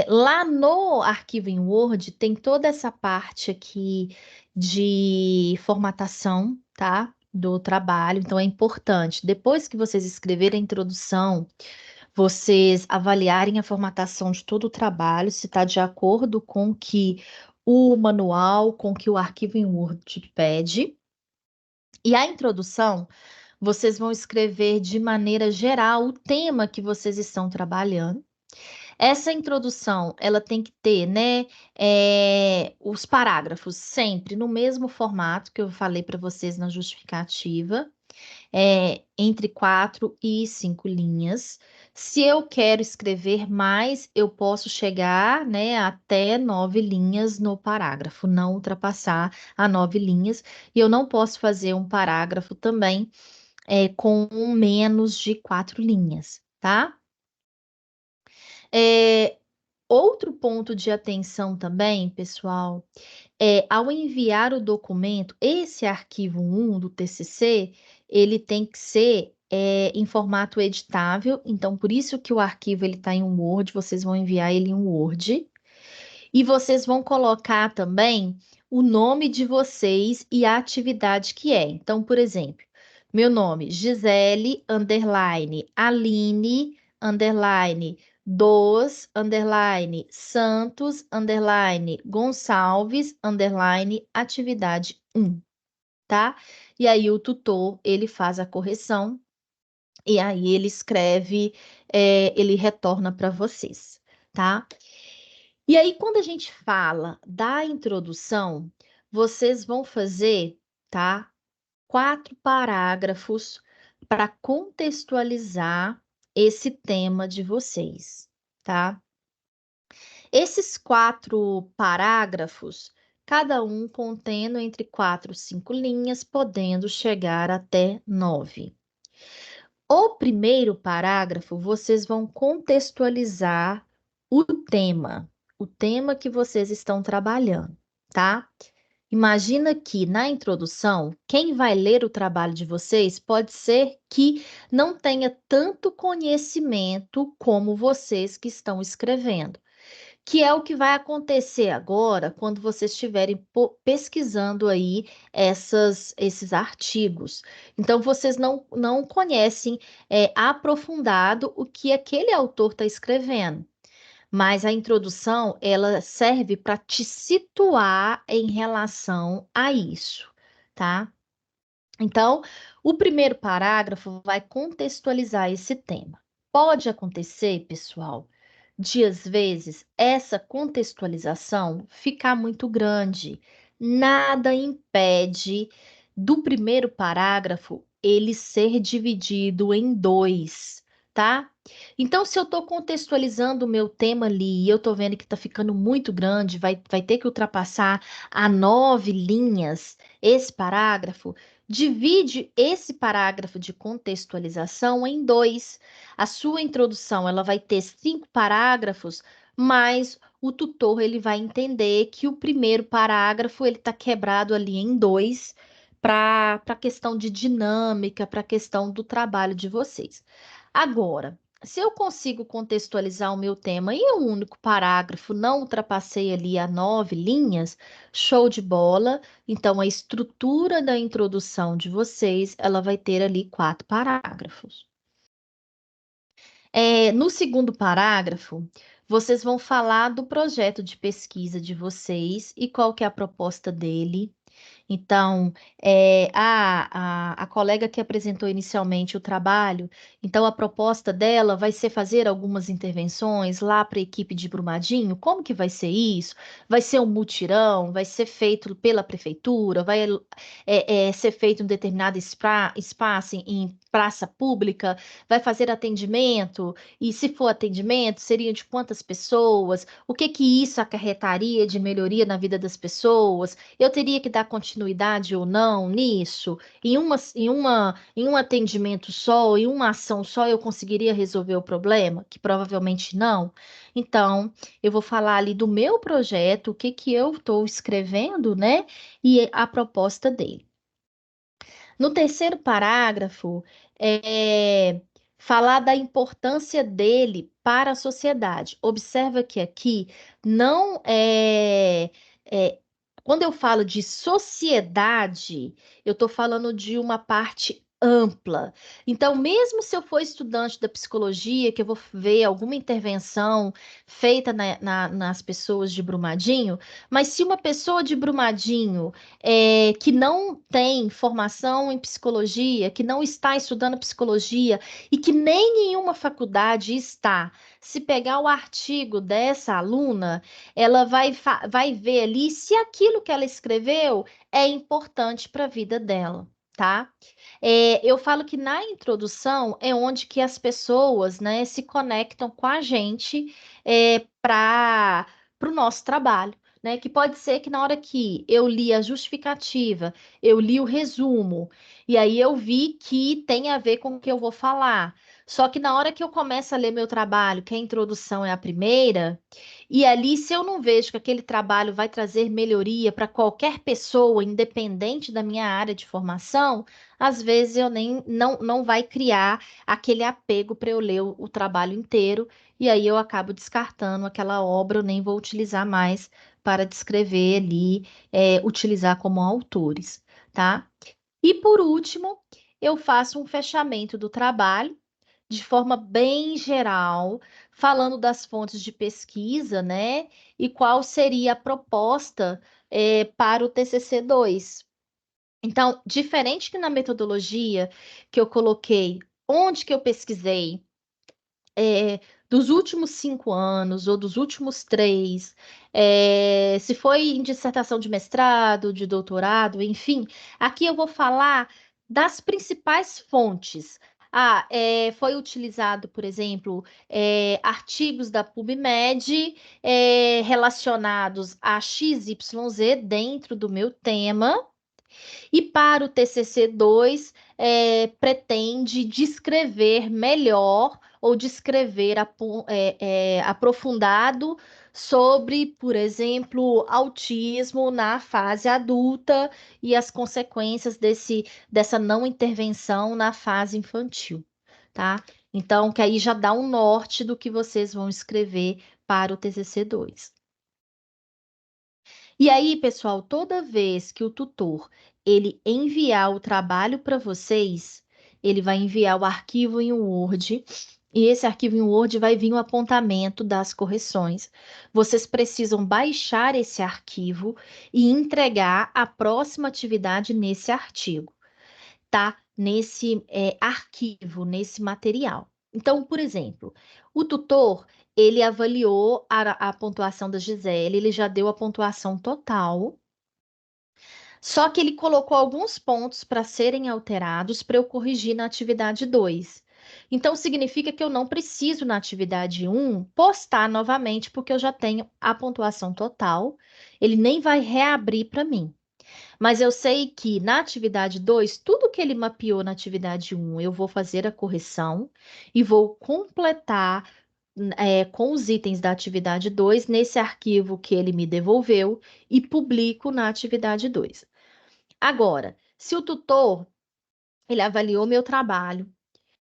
Lá no arquivo em Word tem toda essa parte aqui de formatação, tá? Do trabalho. Então é importante, depois que vocês escreverem a introdução, vocês avaliarem a formatação de todo o trabalho, se está de acordo com o que o manual, com o que o arquivo em Word pede. E a introdução, vocês vão escrever de maneira geral o tema que vocês estão trabalhando. Essa introdução, ela tem que ter, né, os parágrafos sempre no mesmo formato que eu falei para vocês na justificativa, entre 4 e 5 linhas. Se eu quero escrever mais, eu posso chegar, né, até 9 linhas no parágrafo, não ultrapassar a 9 linhas. E eu não posso fazer um parágrafo também com menos de 4 linhas, tá? Outro ponto de atenção também, pessoal, ao enviar o documento, esse arquivo 1 do TCC, ele tem que ser em formato editável, então por isso que o arquivo ele está em um Word, vocês vão enviar ele em um Word, e vocês vão colocar também o nome de vocês e a atividade que é. Então, por exemplo, meu nome, Gisele, underline, Aline, underline, dos, underline, Santos, underline, Gonçalves, underline, atividade 1, tá? E aí o tutor, ele faz a correção e aí ele escreve, ele retorna para vocês, tá? E aí, quando a gente fala da introdução, vocês vão fazer, tá? 4 parágrafos para contextualizar esse tema de vocês, tá? Esses 4 parágrafos, cada um contendo entre 4 e 5 linhas, podendo chegar até 9. O primeiro parágrafo, vocês vão contextualizar o tema que vocês estão trabalhando, tá? Imagina que na introdução, quem vai ler o trabalho de vocês pode ser que não tenha tanto conhecimento como vocês que estão escrevendo, que é o que vai acontecer agora quando vocês estiverem pesquisando aí esses artigos. Então, vocês não conhecem aprofundado o que aquele autor está escrevendo. Mas a introdução, ela serve para te situar em relação a isso, tá? Então, o primeiro parágrafo vai contextualizar esse tema. Pode acontecer, pessoal, de às vezes essa contextualização ficar muito grande. Nada impede do primeiro parágrafo ele ser dividido em 2, tá? Então, se eu estou contextualizando o meu tema ali e eu estou vendo que está ficando muito grande, vai ter que ultrapassar a 9 linhas esse parágrafo, divide esse parágrafo de contextualização em 2. A sua introdução, ela vai ter 5 parágrafos, mas o tutor ele vai entender que o primeiro parágrafo ele está quebrado ali em 2 para a questão de dinâmica, para a questão do trabalho de vocês. Agora, se eu consigo contextualizar o meu tema em um único parágrafo, não ultrapassei ali a 9 linhas, show de bola. Então, a estrutura da introdução de vocês, ela vai ter ali 4 parágrafos. No segundo parágrafo, vocês vão falar do projeto de pesquisa de vocês e qual que é a proposta dele. Então, a colega que apresentou inicialmente o trabalho, então a proposta dela vai ser fazer algumas intervenções lá para a equipe de Brumadinho. Como que vai ser isso? Vai ser um mutirão? Vai ser feito pela prefeitura? Vai ser feito em determinado espaço, em praça pública? Vai fazer atendimento? E se for atendimento, seria de quantas pessoas? O que que isso acarretaria de melhoria na vida das pessoas? Eu teria que dar continuidade ou não nisso? Em um atendimento só, em uma ação só, eu conseguiria resolver o problema? Que provavelmente não. Então, eu vou falar ali do meu projeto, o que que eu estou escrevendo, né? E a proposta dele. No terceiro parágrafo, falar da importância dele para a sociedade. Observa que aqui não é quando eu falo de sociedade, eu estou falando de uma parte ampla. Então, mesmo se eu for estudante da psicologia, que eu vou ver alguma intervenção feita nas pessoas de Brumadinho, mas se uma pessoa de Brumadinho que não tem formação em psicologia, que não está estudando psicologia e que nem em uma faculdade está. Se pegar o artigo dessa aluna, ela vai ver ali se aquilo que ela escreveu é importante para a vida dela, tá? Eu falo que na introdução é onde que as pessoas, né, se conectam com a gente para o nosso trabalho. Né, que pode ser que na hora que eu li a justificativa, eu li o resumo, e aí eu vi que tem a ver com o que eu vou falar. Só que na hora que eu começo a ler meu trabalho, que a introdução é a primeira, e ali, se eu não vejo que aquele trabalho vai trazer melhoria para qualquer pessoa, independente da minha área de formação, às vezes eu nem não vai criar aquele apego para eu ler o trabalho inteiro, e aí eu acabo descartando aquela obra, eu nem vou utilizar mais para descrever ali, utilizar como autores, tá? E por último, eu faço um fechamento do trabalho de forma bem geral, falando das fontes de pesquisa, né? E qual seria a proposta, para o TCC-2. Então, diferente que na metodologia que eu coloquei, onde que eu pesquisei, dos últimos 5 anos ou dos últimos 3, se foi em dissertação de mestrado, de doutorado, enfim, aqui eu vou falar das principais fontes. Foi utilizado, por exemplo, artigos da PubMed relacionados a XYZ dentro do meu tema. E para o TCC-2, pretende descrever melhor ou descrever aprofundado sobre, por exemplo, autismo na fase adulta e as consequências dessa não intervenção na fase infantil, tá? Então, que aí já dá um norte do que vocês vão escrever para o TCC-2. E aí, pessoal, toda vez que o tutor ele enviar o trabalho para vocês, ele vai enviar o arquivo em Word, e esse arquivo em Word vai vir o apontamento das correções. Vocês precisam baixar esse arquivo e entregar a próxima atividade nesse artigo, tá? Nesse arquivo, nesse material. Então, por exemplo, o tutor, ele avaliou a pontuação da Gisele, ele já deu a pontuação total, só que ele colocou alguns pontos para serem alterados para eu corrigir na atividade 2. Então, significa que eu não preciso, na atividade 1, postar novamente, porque eu já tenho a pontuação total, ele nem vai reabrir para mim. Mas eu sei que na atividade 2, tudo que ele mapeou na atividade 1, eu vou fazer a correção e vou completar com os itens da atividade 2 nesse arquivo que ele me devolveu e publico na atividade 2. Agora, se o tutor ele avaliou meu trabalho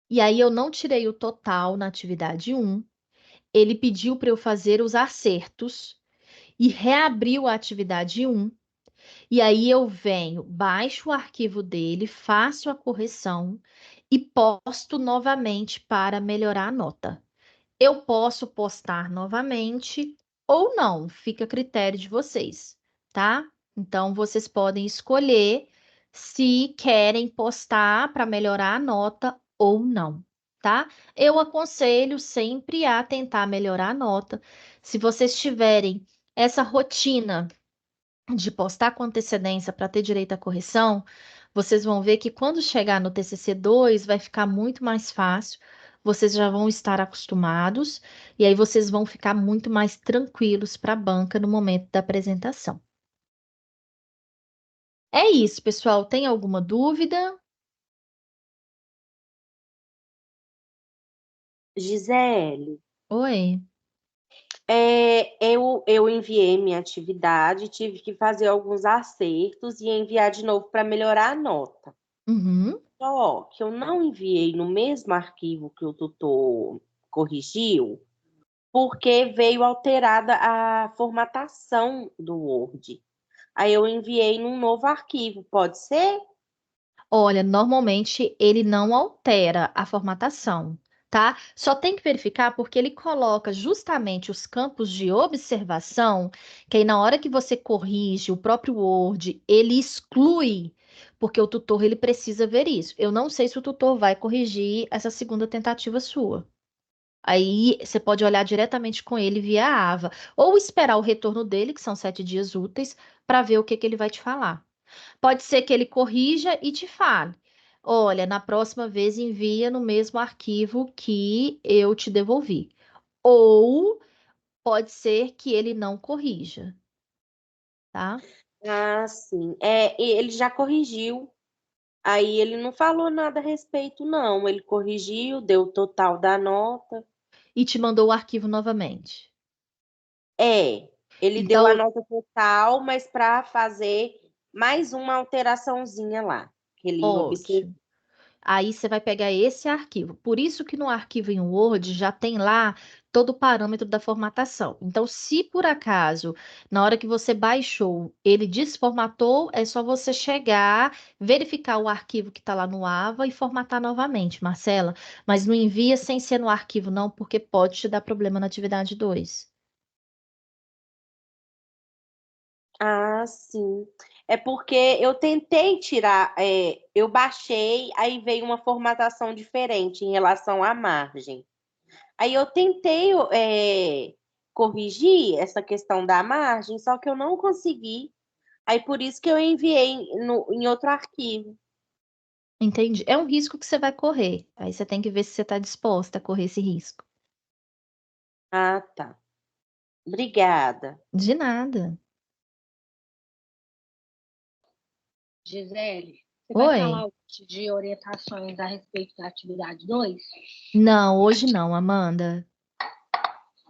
e aí eu não tirei o total na atividade 1, ele pediu para eu fazer os acertos e reabriu a atividade 1. E aí eu venho, baixo o arquivo dele, faço a correção e posto novamente para melhorar a nota. Eu posso postar novamente ou não, fica a critério de vocês, tá? Então, vocês podem escolher se querem postar para melhorar a nota ou não, tá? Eu aconselho sempre a tentar melhorar a nota. Se vocês tiverem essa rotina de postar com antecedência para ter direito à correção, vocês vão ver que quando chegar no TCC 2 vai ficar muito mais fácil. Vocês já vão estar acostumados e aí vocês vão ficar muito mais tranquilos para a banca no momento da apresentação. É isso, pessoal. Tem alguma dúvida? Gisele, Oi. eu enviei minha atividade, tive que fazer alguns acertos e enviar de novo para melhorar a nota. Uhum. Só que eu não enviei no mesmo arquivo que o tutor corrigiu, porque veio alterada a formatação do Word. Aí eu enviei num novo arquivo, pode ser? Olha, normalmente ele não altera a formatação, tá? Só tem que verificar porque ele coloca justamente os campos de observação, que aí na hora que você corrige o próprio Word, ele exclui, porque o tutor ele precisa ver isso. Eu não sei se o tutor vai corrigir essa segunda tentativa sua. Aí você pode olhar diretamente com ele via Ava, ou esperar o retorno dele, que são 7 dias úteis, para ver o que que ele vai te falar. Pode ser que ele corrija e te fale. Olha, na próxima vez envia no mesmo arquivo que eu te devolvi. Ou pode ser que ele não corrija, tá? Ah, sim. E ele já corrigiu. Aí ele não falou nada a respeito, não. Ele corrigiu, deu o total da nota. E te mandou o arquivo novamente. É, ele deu a Então, nota total, mas para fazer mais uma alteraçãozinha lá, que ele observou. ótimo. Aí você vai pegar esse arquivo. Por isso que no arquivo em Word já tem lá todo o parâmetro da formatação. Então, se por acaso, na hora que você baixou, ele desformatou, é só você chegar, verificar o arquivo que está lá no AVA e formatar novamente, Marcela. Mas não envia sem ser no arquivo, não, porque pode te dar problema na atividade 2. Ah, sim. É porque eu tentei tirar, eu baixei, aí veio uma formatação diferente em relação à margem. Aí eu tentei, corrigir essa questão da margem, só que eu não consegui. Aí por isso que eu enviei em outro arquivo. Entendi. É um risco que você vai correr. Aí você tem que ver se você está disposta a correr esse risco. Ah, tá. Obrigada. De nada. Gisele, você vai Oi. falar hoje de orientações a respeito da atividade 2? Não, hoje não, Amanda.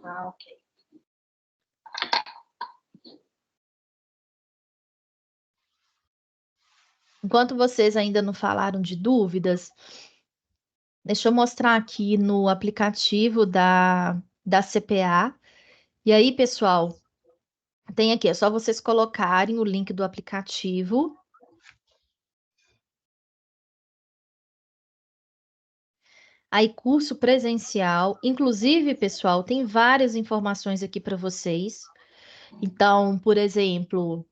Ah, ok. Enquanto vocês ainda não falaram de dúvidas, deixa eu mostrar aqui no aplicativo da CPA. E aí, pessoal, tem aqui, é só vocês colocarem o link do aplicativo. Aí, curso presencial. Inclusive, pessoal, tem várias informações aqui para vocês. Então, por exemplo,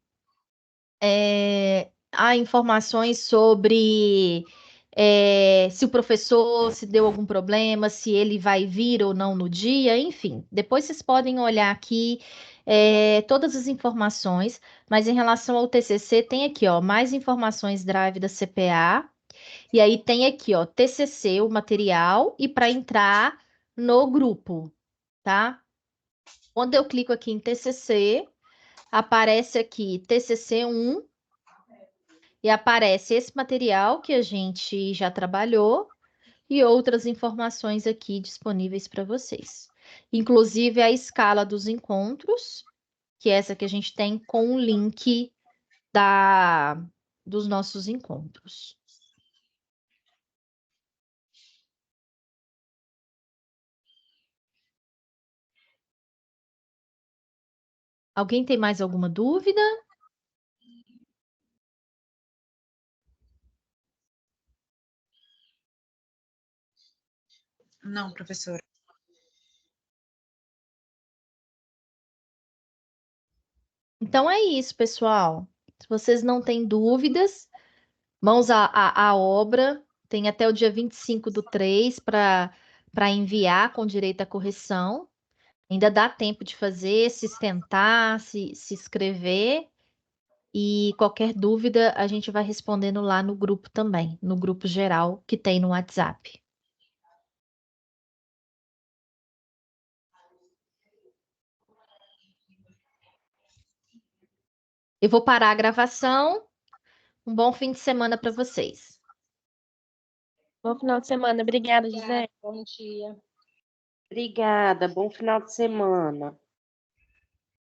há informações sobre se o professor se deu algum problema, se ele vai vir ou não no dia, enfim. Depois vocês podem olhar aqui todas as informações, mas em relação ao TCC, tem aqui, ó, mais informações Drive da CPA, e aí tem aqui, ó, TCC, o material, e para entrar no grupo, tá? Quando eu clico aqui em TCC, aparece aqui TCC 1 e aparece esse material que a gente já trabalhou e outras informações aqui disponíveis para vocês. Inclusive a escala dos encontros, que é essa que a gente tem com o link dos nossos encontros. Alguém tem mais alguma dúvida? Não, professora. Então é isso, pessoal. vocês não têm dúvidas, mãos à obra, tem até o dia 25/3 para enviar com direito à correção. Ainda dá tempo de fazer, se sustentar, se inscrever. E qualquer dúvida a gente vai respondendo lá no grupo também, no grupo geral que tem no WhatsApp. Eu vou parar a gravação. Um bom fim de semana para vocês. Bom final de semana. Obrigada, Gisele. Bom dia. Obrigada, bom final de semana.